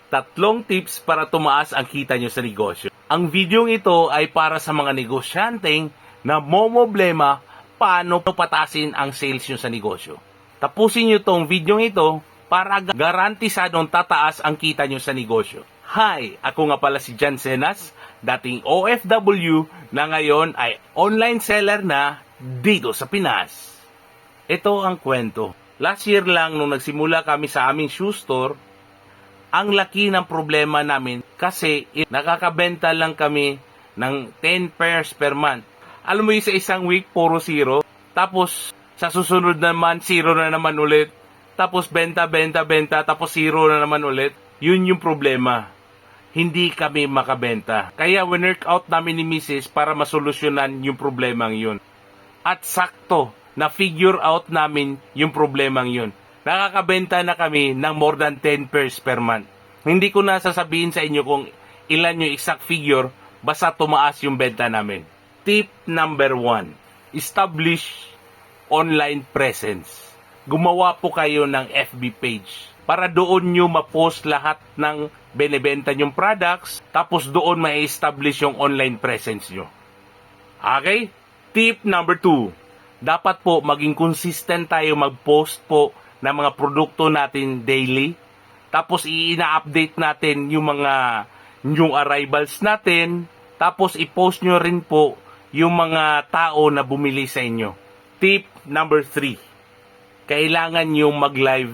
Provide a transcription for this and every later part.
Tatlong tips para tumaas ang kita nyo sa negosyo. Ang videong ito ay para sa mga negosyanteng na momoblema paano patasin ang sales nyo sa negosyo. Tapusin nyo tong videong ito para garantisadong tataas ang kita nyo sa negosyo. Hi! Ako nga pala si Jan Senas, dating OFW na ngayon ay online seller na dito sa Pinas. Ito ang kwento. Last year lang nung nagsimula kami sa aming shoe store, ang laki ng problema namin kasi nakakabenta lang kami ng 10 pairs per month. Alam mo yung sa isang week, puro zero. Tapos sa susunod naman, zero na naman ulit. Tapos benta, tapos zero na naman ulit. Yun yung problema. Hindi kami makabenta. Kaya winwork out namin ni Mrs. para masolusyonan yung problemang yun. At sakto, na-figure out namin yung problemang yun. Nakakabenta na kami ng more than 10 pairs per month. Hindi ko na sasabihin sa inyo kung ilan yung exact figure, basta tumaas yung benta namin. Tip number 1, establish online presence. Gumawa po kayo ng FB page para doon nyo ma-post lahat ng benebenta nyong products, tapos doon ma-establish yung online presence nyo. Okay? Tip number 2, dapat po maging consistent tayo mag-post po ng mga produkto natin daily. Tapos i-update natin yung mga new arrivals natin. Tapos i-post nyo rin po yung mga tao na bumili sa inyo. Tip number 3, kailangan nyo mag-live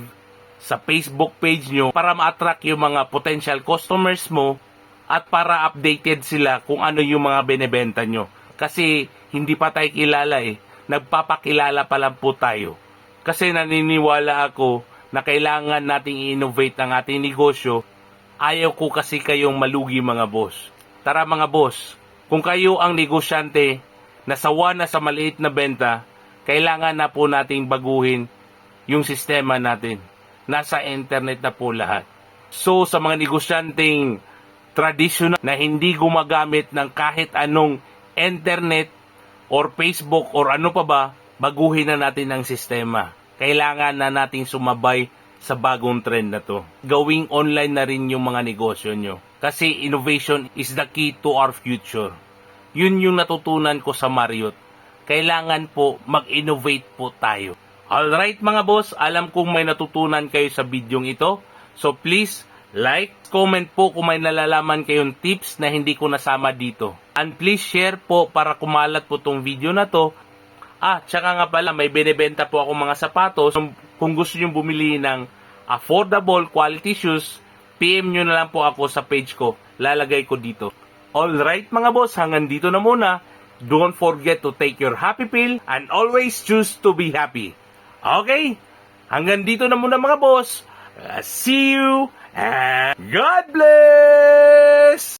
sa Facebook page nyo para ma-attract yung mga potential customers mo at para updated sila kung ano yung mga benebenta nyo. Kasi hindi pa tayo kilala nagpapakilala pa lang po tayo. Kasi naniniwala ako na kailangan nating i-innovate ang ating negosyo. Ayaw ko kasi kayong malugi mga boss. Tara mga boss, kung kayo ang negosyante na sawa na sa maliit na benta, kailangan na po nating baguhin yung sistema natin. Nasa internet na po lahat. So sa mga negosyanteng traditional na hindi gumagamit ng kahit anong internet or Facebook or ano pa ba, baguhin na natin ang sistema. Kailangan na nating sumabay sa bagong trend na to. Gawing online na rin yung mga negosyo nyo. Kasi innovation is the key to our future. Yun yung natutunan ko sa Marriott. Kailangan po mag-innovate po tayo. Alright mga boss, alam kong may natutunan kayo sa videong ito. So please, like, comment po kung may nalalaman kayong tips na hindi ko nasama dito. And please share po para kumalat po tong video na to. Tsaka nga pala, may binibenta po ako mga sapatos. Kung gusto nyo bumili ng affordable quality shoes, PM nyo na lang po ako sa page ko. Lalagay ko dito. Alright mga boss, hanggang dito na muna. Don't forget to take your happy pill and always choose to be happy. Okay? Hanggang dito na muna mga boss. See you and God bless!